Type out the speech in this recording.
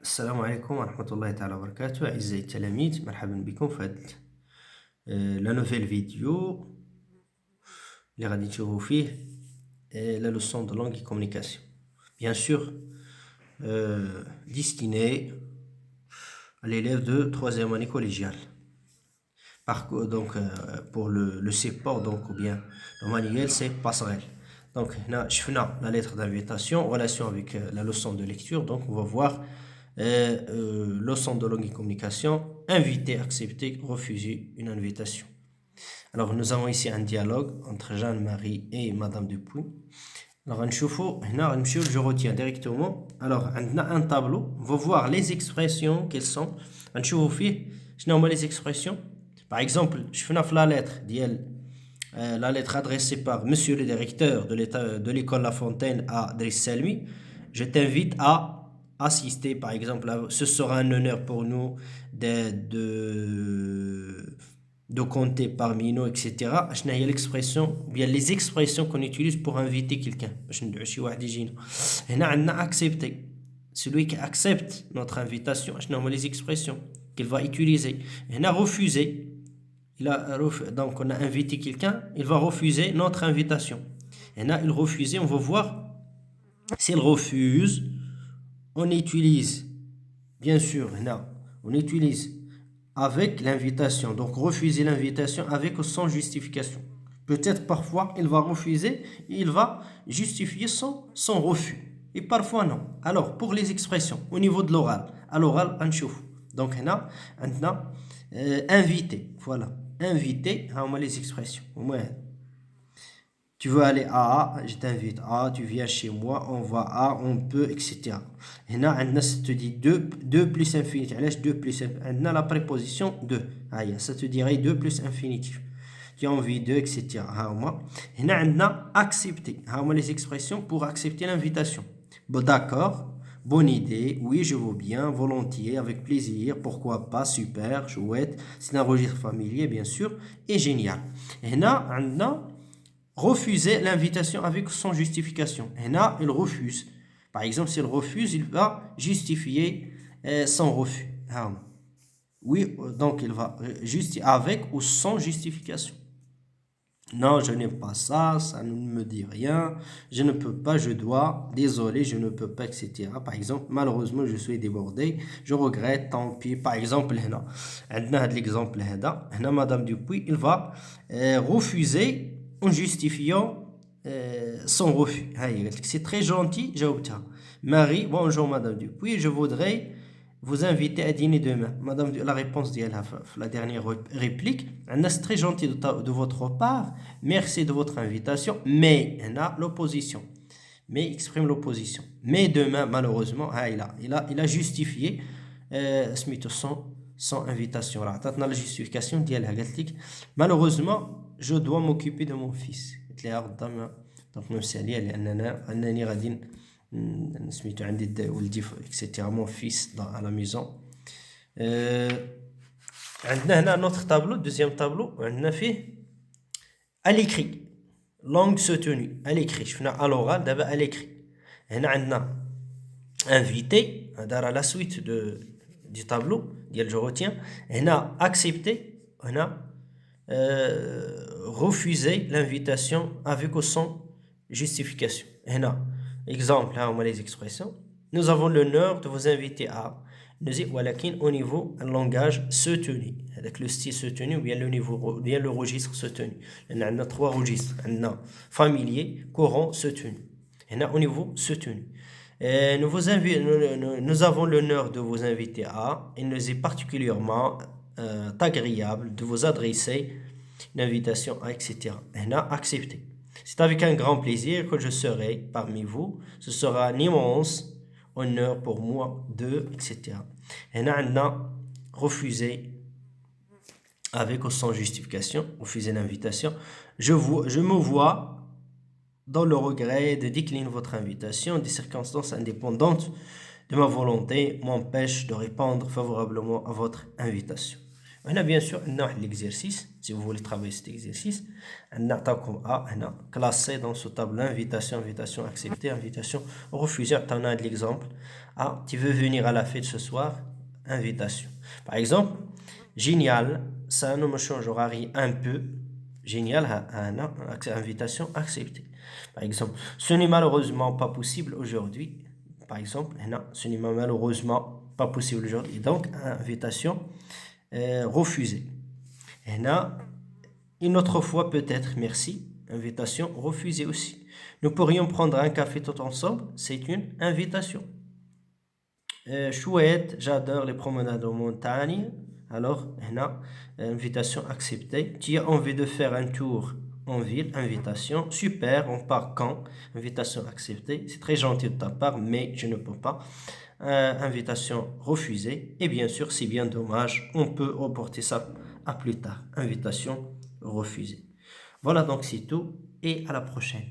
السلام عليكم ورحمة الله تعالى وبركاته أعزائي التلاميذ مرحبا بكم في هذا لا نوفيل فيديو اللي غادي تشوفوا فيه لا لوسون دو لونغ كومونيكاسيون bien sûr destinée à l'élève de troisième année collégiale donc pour le support donc ou bien le manuel c'est passerelle. Donc là je fais la lettre d'invitation en relation avec la leçon de lecture. Donc on va voir leçon de langue et communication, inviter, accepter, refuser une invitation. Alors nous avons ici un dialogue entre Jeanne-Marie et Madame Dupuis. Alors je retiens directement. Alors on a un tableau, on va voir les expressions quelles sont. Je nomme les expressions. Par exemple, je fais la lettre la lettre adressée par Monsieur le directeur de l'école La Fontaine à Driss Selmi. Je t'invite à assister, par exemple, ce sera un honneur pour nous de compter parmi nous, etc. Il y a l'expression, bien les expressions qu'on utilise pour inviter quelqu'un. On a accepté. Celui qui accepte notre invitation, les expressions qu'il va utiliser. On a refusé. Donc on a invité quelqu'un, il va refuser notre invitation. Et là, il refuse, on va voir s'il refuse. On utilise, bien sûr, là, on utilise avec l'invitation. Donc refuser l'invitation avec ou sans justification. Peut-être parfois il va refuser, il va justifier son refus. Et parfois non. Alors pour les expressions au niveau de l'oral, à l'oral, on chauffe. Donc là, maintenant, inviter, voilà. Inviter, on a les expressions. Tu veux aller à, je t'invite à, tu viens chez moi, on va à, on peut, etc. Et là, ça te dit 2 plus infinitif. 2 plus infinitif. La préposition 2. Ça te dirait 2 plus infinitif. Tu as envie de, etc. Et là, on a accepté. On a les expressions pour accepter l'invitation. Bon, d'accord. Bonne idée, oui, je veux bien, volontiers, avec plaisir, pourquoi pas, super, chouette, c'est un registre familier, bien sûr, et génial. Et là, on a refuser l'invitation avec son justification. Et là, il refuse. Par exemple, s'il refuse, il va justifier son refus. Oui, donc il va justifier avec ou sans justification. Non, je n'aime pas ça, ça ne me dit rien, je ne peux pas, je dois, désolé, je ne peux pas, etc. Par exemple, malheureusement, je suis débordé, je regrette, tant pis. Par exemple, l'exemple, Madame Dupuis, il va refuser en justifiant son refus. C'est très gentil, j'ai obtenu. Marie, bonjour Madame Dupuis, je voudrais vous inviter à dîner demain. Madame, la réponse de la dernière réplique, c'est très gentil de votre part, merci de votre invitation, mais l'opposition. Mais exprime l'opposition. Mais demain, malheureusement, il a justifié son invitation. La justification, malheureusement, je dois m'occuper de mon fils. Donc, سميتو عندي ولدي etc. mon fils à la maison. عندنا هنا notre tableau, deuxième tableau, عندنا فيه à l'écrit langue soutenue à l'écrit. شفنا à l'oral, d'abord à l'écrit. هنا عندنا invité, دار à la suite du tableau ديال je retiens. هنا accepter, هنا refuser l'invitation avec ou sans justification. هنا exemple, on a les expressions. Nous avons l'honneur de vous inviter à. Au niveau un langage soutenu. Avec le style soutenu, ou bien le niveau, bien le registre soutenu. On a 3 registres. On a familier, courant, soutenu. On a au niveau soutenu. Nous avons l'honneur de vous inviter à. Il nous est particulièrement agréable de vous adresser une invitation à, etc. On a accepté. C'est avec un grand plaisir que je serai parmi vous. Ce sera un immense honneur pour moi de, etc. Et on a refusé avec ou sans justification, refuser l'invitation. Je me vois dans le regret de décliner votre invitation. Des circonstances indépendantes de ma volonté m'empêchent de répondre favorablement à votre invitation. On a bien sûr l'exercice, si vous voulez travailler cet exercice, on a classé dans ce tableau invitation, invitation acceptée, invitation refusée. On a de l'exemple. Ah, tu veux venir à la fête ce soir? Invitation. Par exemple, génial, ça ne me changera rien un peu. Génial, invitation acceptée. Par exemple, ce n'est malheureusement pas possible aujourd'hui. Par exemple, ce n'est malheureusement pas possible aujourd'hui. Donc, invitation refusée. Une autre fois peut-être, merci. Invitation refusée aussi. Nous pourrions prendre un café tout ensemble. C'est une invitation. Chouette, j'adore les promenades en montagne. Alors, invitation acceptée. Tu as envie de faire un tour en ville, invitation. Super, on part quand? Invitation acceptée. C'est très gentil de ta part, mais je ne peux pas. Invitation refusée. Et bien sûr, c'est bien dommage, on peut reporter ça à plus tard. Invitation refusée. Voilà, donc c'est tout et à la prochaine.